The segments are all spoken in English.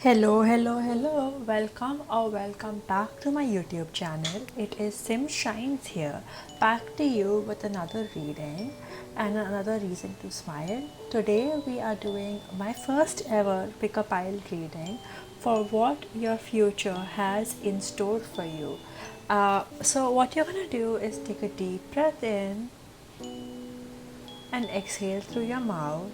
Hello. Welcome back to my YouTube channel. It is Sim Shines here, back to you with another reading and another reason to smile. Today we are doing my first ever pick a pile reading for what your future has in store for you. So, what you're gonna do is take a deep breath in and exhale through your mouth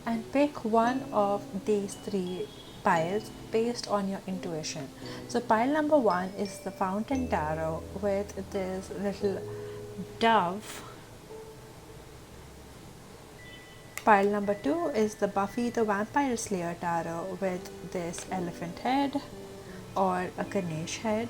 and pick one of these three piles based on your intuition. So, pile number one is the Fountain Tarot with this little dove. Pile number two is the Buffy the Vampire Slayer Tarot with this elephant head or a Ganesh head.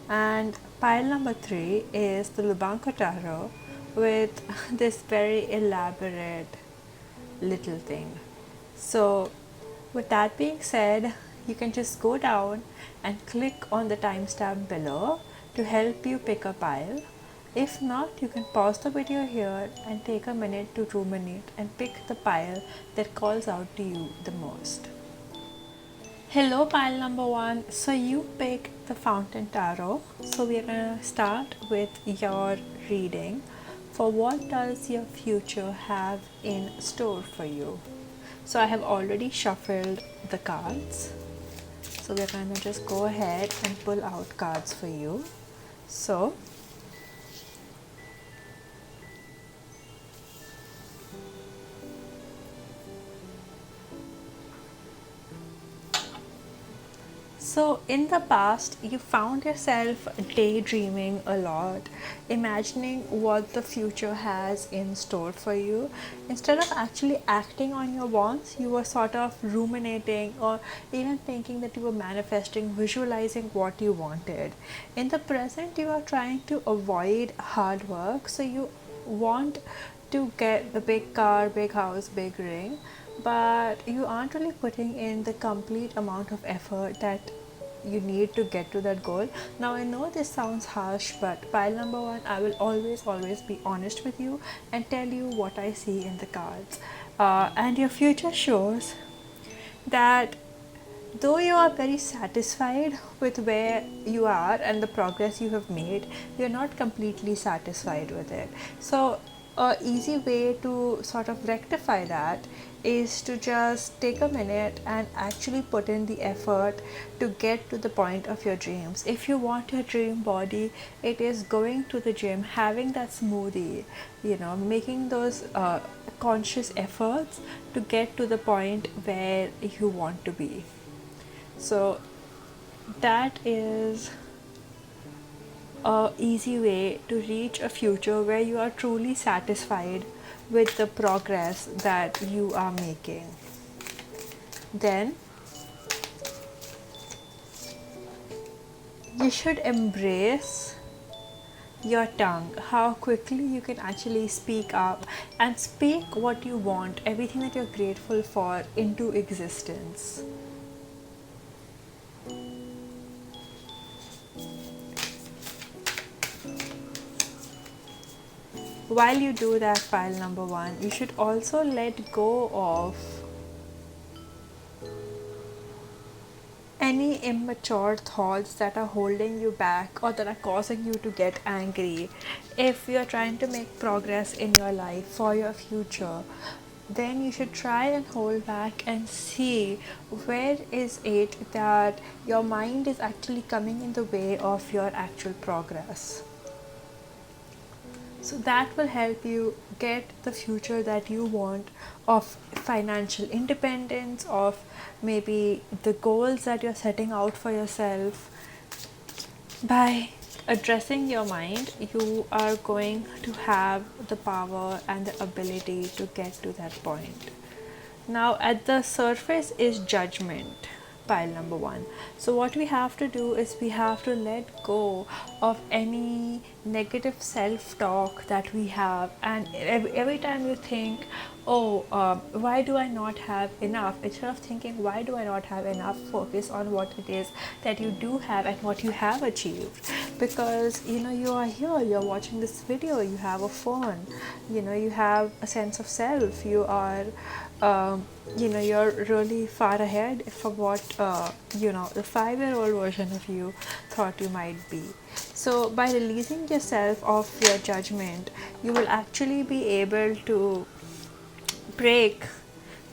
And pile number three is the Lubanko Tarot with this very elaborate little thing. So, with that being said, you can just go down and click on the timestamp below to help you pick a pile. If not, you can pause the video here and take a minute to ruminate and pick the pile that calls out to you the most. Hello, pile number one. So you picked the Fountain Tarot. So we're gonna start with your reading for what does your future have in store for you. So I have already shuffled the cards. So we're gonna just go ahead and pull out cards for you. So So, in the past, you found yourself daydreaming a lot, imagining what the future has in store for you. Instead of actually acting on your wants, you were sort of ruminating or even thinking that you were manifesting, visualizing what you wanted. In the present, you are trying to avoid hard work, so you want to get the big car, big house, big ring, but you aren't really putting in the complete amount of effort that you need to get to that goal. Now I know this sounds harsh, but pile number one, I will always be honest with you and tell you what I see in the cards. And your future shows that though you are very satisfied with where you are and the progress you have made, you're not completely satisfied with it. So a easy way to sort of rectify that is to just take a minute and actually put in the effort to get to the point of your dreams. If you want your dream body, it is going to the gym, having that smoothie, making those conscious efforts to get to the point where you want to be. So that is a easy way to reach a future where you are truly satisfied with the progress that you are making. Then you should embrace your tongue, how quickly you can actually speak up and speak what you want, everything that you're grateful for, into existence. While you do that, pile number one, you should also let go of any immature thoughts that are holding you back or that are causing you to get angry. If you're trying to make progress in your life for your future, then you should try and hold back and see where is it that your mind is actually coming in the way of your actual progress. So that will help you get the future that you want, of financial independence, of maybe the goals that you're setting out for yourself. By addressing your mind, you are going to have the power and the ability to get to that point. Now, at the surface is judgment. pile number one. So what we have to do is we have to let go of any negative self-talk that we have, and every time you think, oh, why do I not have enough, instead of thinking why do I not have enough, focus on what it is that you do have and what you have achieved. Because you are here, you're watching this video, you have a phone, you have a sense of self, you are you're really far ahead from what the 5-year-old version of you thought you might be. So by releasing yourself of your judgment, you will actually be able to break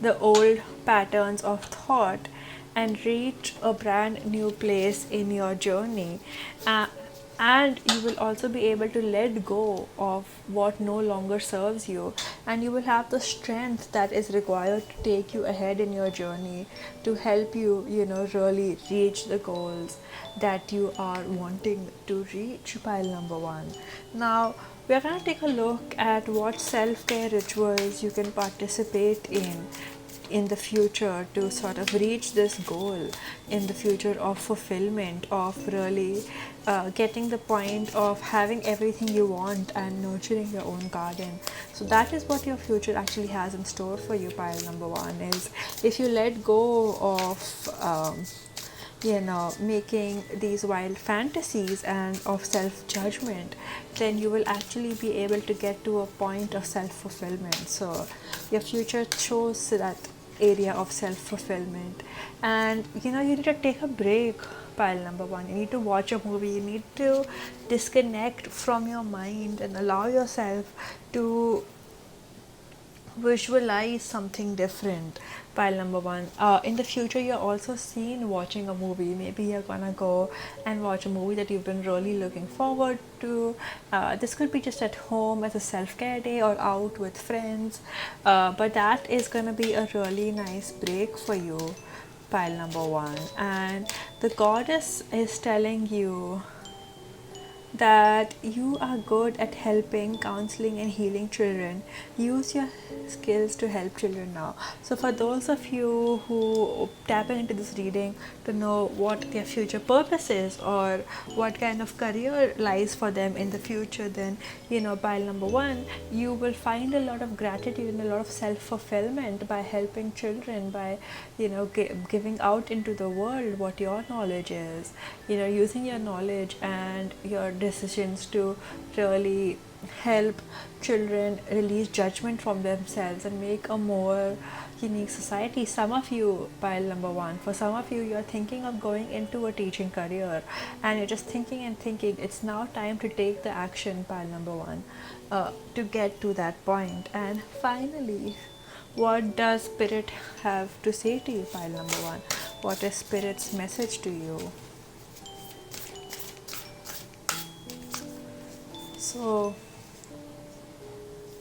the old patterns of thought and reach a brand new place in your journey. And you will also be able to let go of what no longer serves you, and you will have the strength that is required to take you ahead in your journey, to help you really reach the goals that you are wanting to reach. Pile number one. Now we're going to take a look at what self-care rituals you can participate in the future to sort of reach this goal in the future of fulfillment, of really getting the point of having everything you want and nurturing your own garden. So that is what your future actually has in store for you. Pile number one is, if you let go of making these wild fantasies and of self-judgment, then you will actually be able to get to a point of self-fulfillment. So your future shows that area of self-fulfillment. And you need to take a break. Pile number one, you need to watch a movie, you need to disconnect from your mind and allow yourself to visualize something different. Pile number one, in the future you're also seen watching a movie. Maybe you're gonna go and watch a movie that you've been really looking forward to. This could be just at home as a self-care day or out with friends, but that is gonna be a really nice break for you. Pile number one. And the goddess is telling you that you are good at helping, counseling, and healing children. Use your skills to help children now. So, for those of you who tap into this reading to know what their future purpose is or what kind of career lies for them in the future, then pile number one, you will find a lot of gratitude and a lot of self-fulfillment by helping children, by giving out into the world what your knowledge is, using your knowledge and your decisions to really help children release judgment from themselves and make a more unique society. Some of you, pile number one, for some of you, you're thinking of going into a teaching career and you're just thinking and thinking. It's now time to take the action, pile number one, to get to that point. And finally, what does Spirit have to say to you, pile number one? What is Spirit's message to you? So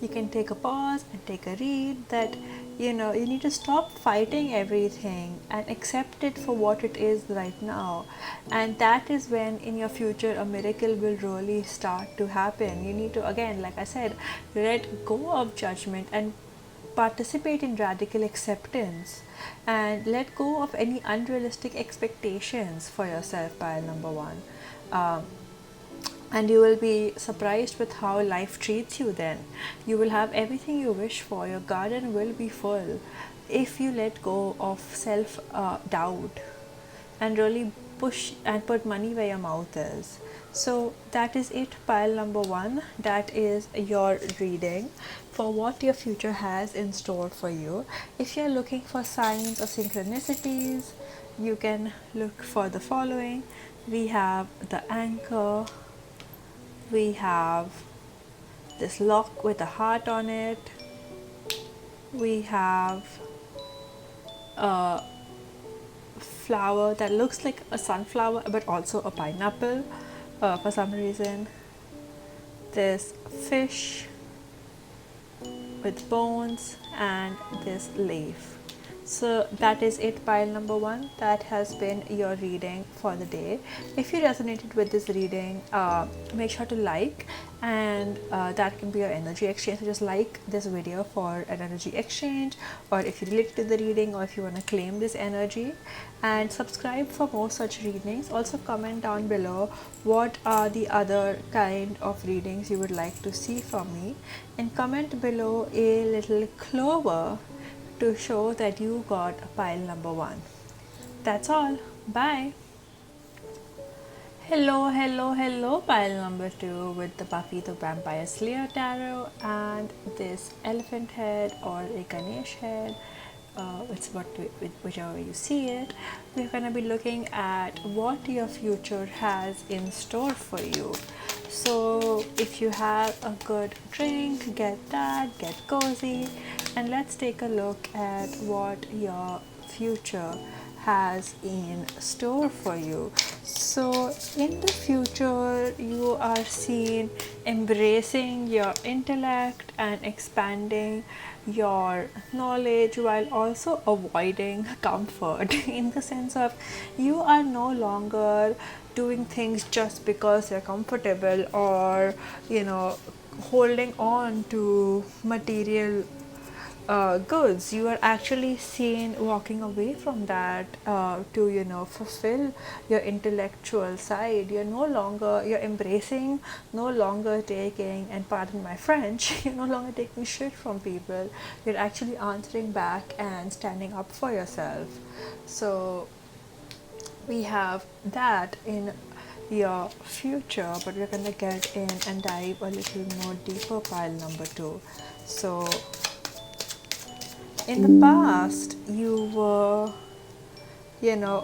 you can take a pause and take a read that you need to stop fighting everything and accept it for what it is right now. And that is when in your future a miracle will really start to happen. You need to, again, like I said, let go of judgment and participate in radical acceptance, and let go of any unrealistic expectations for yourself, pile number one. And you will be surprised with how life treats you then. You will have everything you wish for. Your garden will be full if you let go of self doubt and really push and put money where your mouth is. So that is it, pile number one. That is your reading for what your future has in store for you. If you're looking for signs or synchronicities, you can look for the following. We have the anchor, we have this lock with a heart on it, we have a flower that looks like a sunflower but also a pineapple for some reason, this fish with bones, and this leaf. So that is it, pile number one. That has been your reading for the day. If you resonated with this reading, make sure to like, and that can be your energy exchange. So just like this video for an energy exchange, or if you relate to the reading, or if you want to claim this energy, and subscribe for more such readings. Also comment down below what are the other kind of readings you would like to see from me, and comment below a little clover to show that you got pile number one. That's all. Bye. Hello, pile number two with the Buffy the Vampire Slayer Tarot and this elephant head or a Ganesh head. It's whichever you see it. We're going to be looking at what your future has in store for you. So if you have a good drink, get that, get cozy, and let's take a look at what your future has in store for you. So in the future, you are seen embracing your intellect and expanding your knowledge while also avoiding comfort in the sense of you are no longer doing things just because you're comfortable, or holding on to material goods. You are actually seen walking away from that to fulfill your intellectual side. You're embracing, no longer taking, and pardon my French, you're no longer taking shit from people. You're actually answering back and standing up for yourself. So we have that in your future, but we're gonna get in and dive a little more deeper, pile number two. So in the past, you were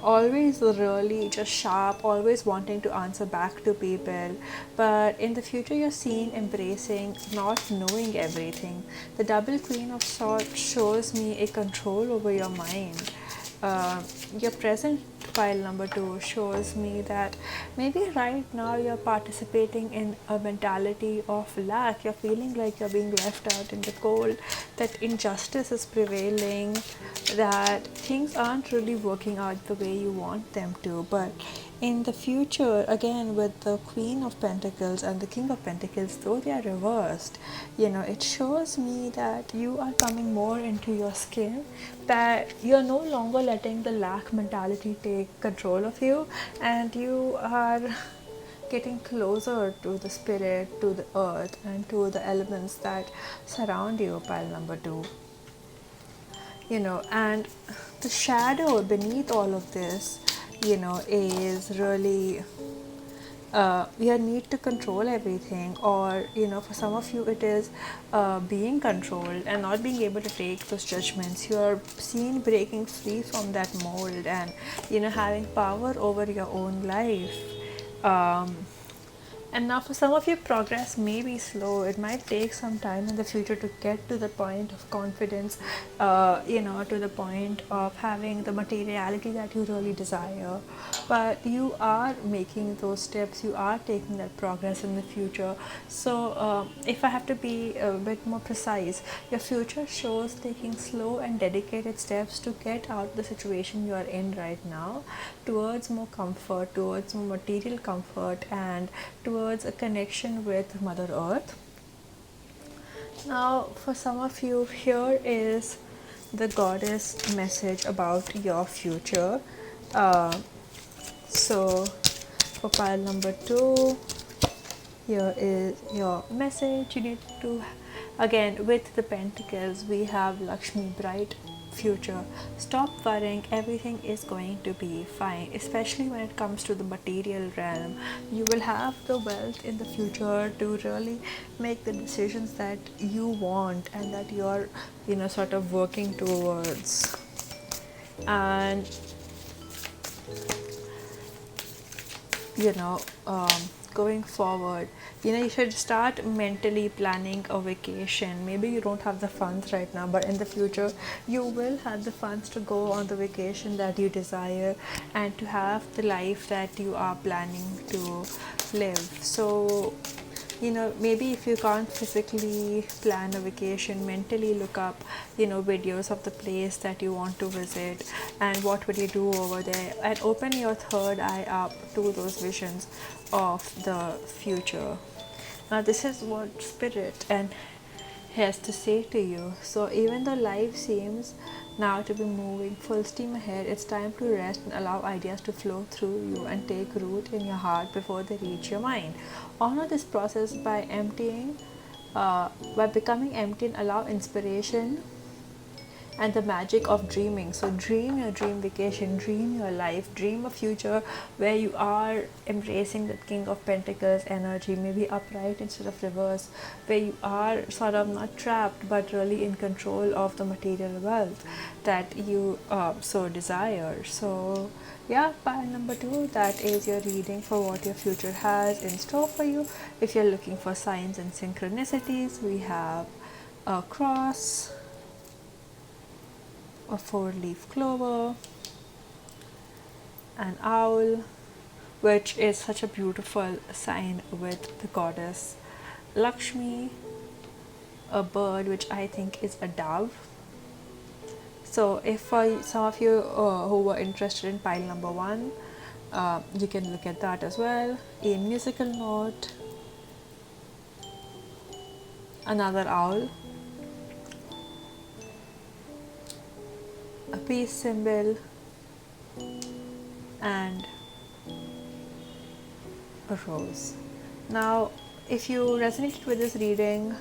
always really just sharp, always wanting to answer back to people. But in the future, you're seen embracing not knowing everything. The double queen of swords shows me a control over your mind. Your present pile number two shows me that maybe right now you're participating in a mentality of lack. You're feeling like you're being left out in the cold, that injustice is prevailing, that things aren't really working out the way you want them to. But in the future, again, with the Queen of Pentacles and the King of Pentacles, though they are reversed, it shows me that you are coming more into your skin, that you're no longer letting the lack mentality take control of you, and you are getting closer to the spirit, to the earth, and to the elements that surround you, pile number two. And the shadow beneath all of this is really your need to control everything, or for some of you it is being controlled and not being able to take those judgments. You're seen breaking free from that mold and having power over your own life. And now for some of you, progress may be slow. It might take some time in the future to get to the point of confidence, to the point of having the materiality that you really desire. But you are making those steps, you are taking that progress in the future. So if I have to be a bit more precise, your future shows taking slow and dedicated steps to get out of the situation you are in right now, towards more comfort, towards more material comfort, and towards a connection with Mother Earth. Now, for some of you, here is the goddess message about your future. So, for pile number two, here is your message. You need to, again, with the pentacles, we have Lakshmi, bright future. Stop worrying, everything is going to be fine, especially when it comes to the material realm. You will have the wealth in the future to really make the decisions that you want and that you're sort of working towards. And going forward, you should start mentally planning a vacation. Maybe you don't have the funds right now, but in the future you will have the funds to go on the vacation that you desire and to have the life that you are planning to live. So maybe if you can't physically plan a vacation, mentally look up, videos of the place that you want to visit and what would you do over there, and open your third eye up to those visions of the future. Now, this is what Spirit and has to say to you. So, even though life seems now to be moving full steam ahead, it's time to rest and allow ideas to flow through you and take root in your heart before they reach your mind. Honor this process by by becoming empty, and allow inspiration and the magic of dreaming. So, dream your dream vacation, dream your life, dream a future where you are embracing the King of Pentacles energy, maybe upright instead of reverse, where you are sort of not trapped but really in control of the material wealth that you so desire. So, yeah, pile number 2, that is your reading for what your future has in store for you. If you're looking for signs and synchronicities, we have a cross, a 4-leaf clover, an owl, which is such a beautiful sign with the goddess Lakshmi, a bird which I think is a dove. So, if for some of you who were interested in pile number 1, you can look at that as well. A musical note, another owl, a peace symbol, and a rose. Now, if you resonated with this reading,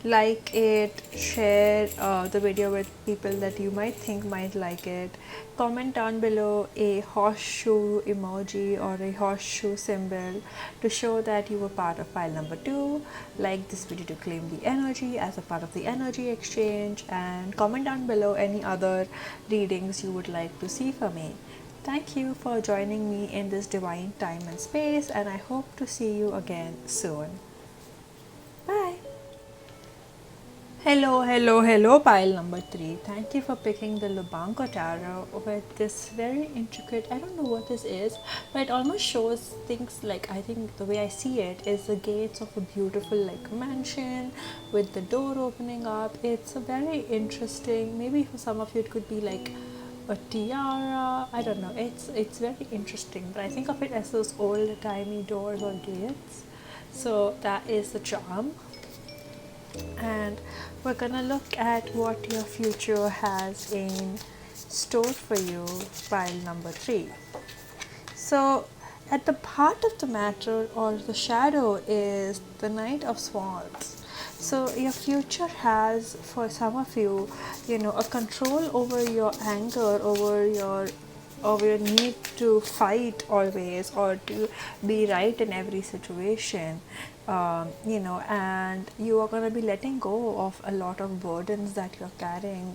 like it, share the video with people that you might think might like it. Comment down below a horseshoe emoji or a horseshoe symbol to show that you were part of pile number 2. Like this video to claim the energy as a part of the energy exchange, and comment down below any other readings you would like to see from me. Thank you for joining me in this divine time and space, and I hope to see you again soon. Bye. Hello, pile number 3. Thank you for picking the Lubanko Tarot with this very intricate, I don't know what this is, but it almost shows things like, I think the way I see it is the gates of a beautiful like mansion with the door opening up. It's a very interesting, maybe for some of you it could be like a tiara, I don't know, it's very interesting, but I think of it as those old timey doors or gates. So that is the charm. And we're gonna look at what your future has in store for you, pile number 3. So at the heart of the matter or the shadow is the Knight of Swords. So your future has, for some of you, a control over your anger, over your need to fight always or to be right in every situation, and you are going to be letting go of a lot of burdens that you're carrying.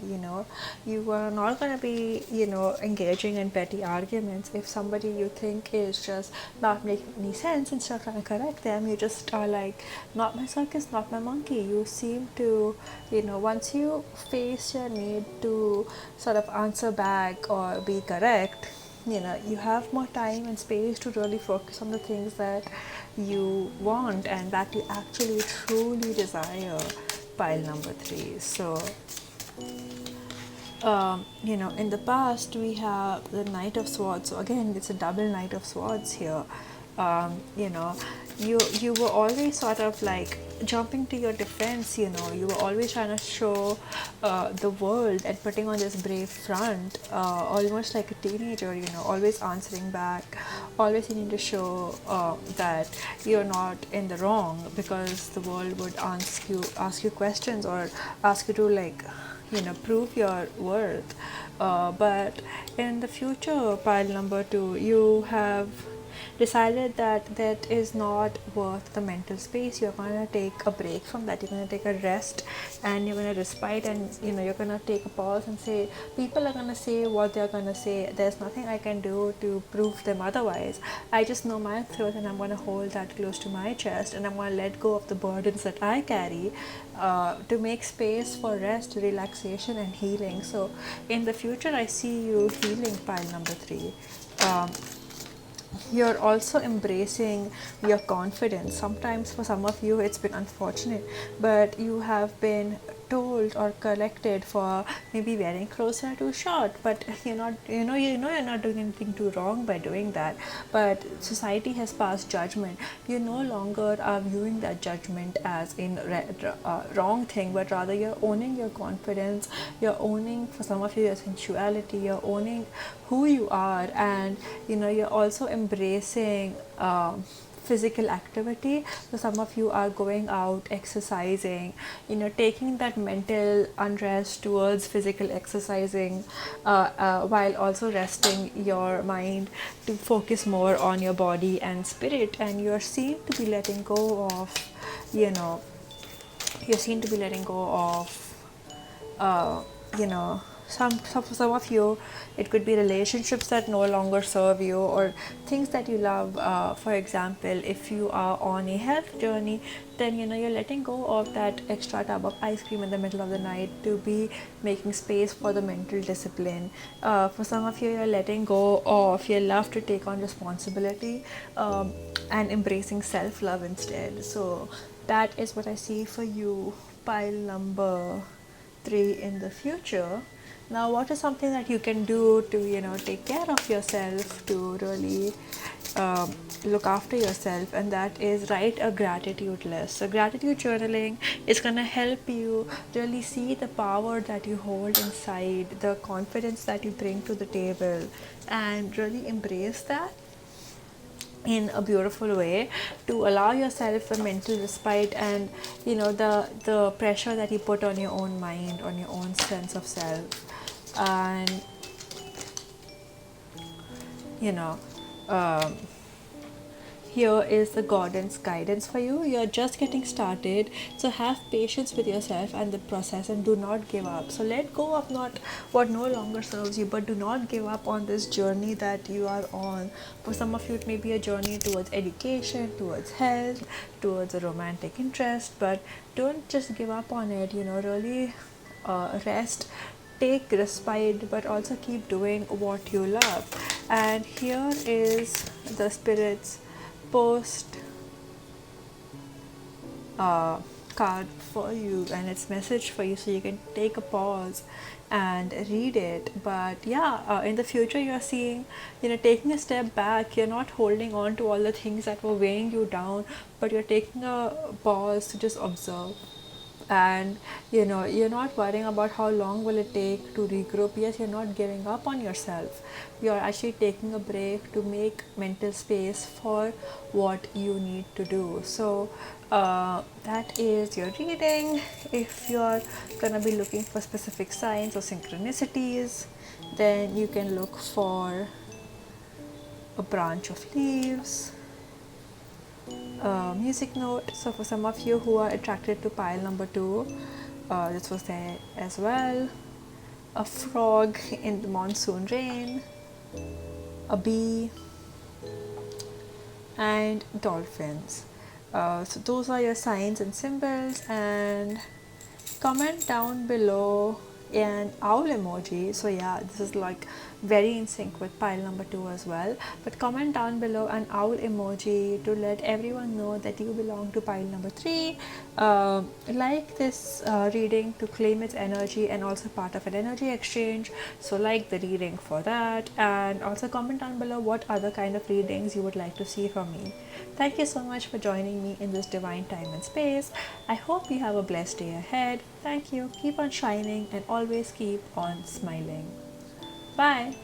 You are not going to be engaging in petty arguments. If somebody you think is just not making any sense, instead of trying to correct them, you just are like, not my circus, not my monkey. You seem to, once you face your need to sort of answer back or be correct, you have more time and space to really focus on the things that you want and that you actually truly desire, pile number 3. So in the past we have the Knight of Swords. So again, it's a double Knight of Swords here. You were always sort of like jumping to your defense. You were always trying to show the world and putting on this brave front, almost like a teenager. Always answering back, always needing to show that you're not in the wrong, because the world would ask you questions or ask you to like prove your worth. But in the future, pile number 2, you have decided that that is not worth the mental space. You're going to take a break from that. You're going to take a rest, and you're going to respite, and you're going to take a pause and say, people are going to say what they're going to say. There's nothing I can do to prove them otherwise. I just know my truth, and I'm going to hold that close to my chest, and I'm going to let go of the burdens that I carry, to make space for rest, relaxation, and healing. So in the future, I see you healing, pile number 3. you're also embracing your confidence. Sometimes for some of you it's been unfortunate, but you have been told or corrected for maybe wearing clothes that are too short, but you're not, you're not doing anything too wrong by doing that, but society has passed judgment. You no longer are viewing that judgment as in wrong thing, but rather you're owning your confidence, you're owning, for some of you, your sensuality, you're owning who you are, and you're also embracing physical activity. So some of you are going out exercising, taking that mental unrest towards physical exercising, while also resting your mind to focus more on your body and spirit. And you're seen to be letting go of, you know you're seen to be letting go of, uh, you know for some of you it could be relationships that no longer serve you, or things that you love. For example, if you are on a health journey, then you're letting go of that extra tub of ice cream in the middle of the night to be making space for the mental discipline. For some of you, you're letting go of your love to take on responsibility, and embracing self-love instead. So that is what I see for you, pile number 3 in the future. Now, what is something that you can do to take care of yourself, to really look after yourself? And that is write a gratitude list. So gratitude journaling is going to help you really see the power that you hold inside, the confidence that you bring to the table, and really embrace that in a beautiful way, to allow yourself a mental respite, and the pressure that you put on your own mind, on your own sense of self. And you know um, here is the guidance for you. You're just getting started, so have patience with yourself and the process, and do not give up. So let go of not what no longer serves you, but do not give up on this journey that you are on. For some of you, it may be a journey towards education, towards health, towards a romantic interest, but don't just give up on it. Really rest, take respite, but also keep doing what you love. And here is the spirits post card for you, and its message for you, so you can take a pause and read it. But yeah, in the future, you're seeing, taking a step back. You're not holding on to all the things that were weighing you down, but you're taking a pause to just observe. And you're not worrying about how long will it take to regroup. Yes, you're not giving up on yourself, you're actually taking a break to make mental space for what you need to do. So that is your reading. If you're gonna be looking for specific signs or synchronicities, then you can look for a branch of leaves, music note. So for some of you who are attracted to pile number 2, this was there as well. A frog in the monsoon rain, a bee, and dolphins. So those are your signs and symbols. And comment down below an owl emoji. So yeah, this is like very in sync with pile number 2 as well. But comment down below an owl emoji to let everyone know that you belong to pile number 3. Like this reading to claim its energy, and also part of an energy exchange. So like the reading for that, and also comment down below what other kind of readings you would like to see from me. Thank you so much for joining me in this divine time and space. I hope you have a blessed day ahead. Thank you. Keep on shining and always keep on smiling. Bye.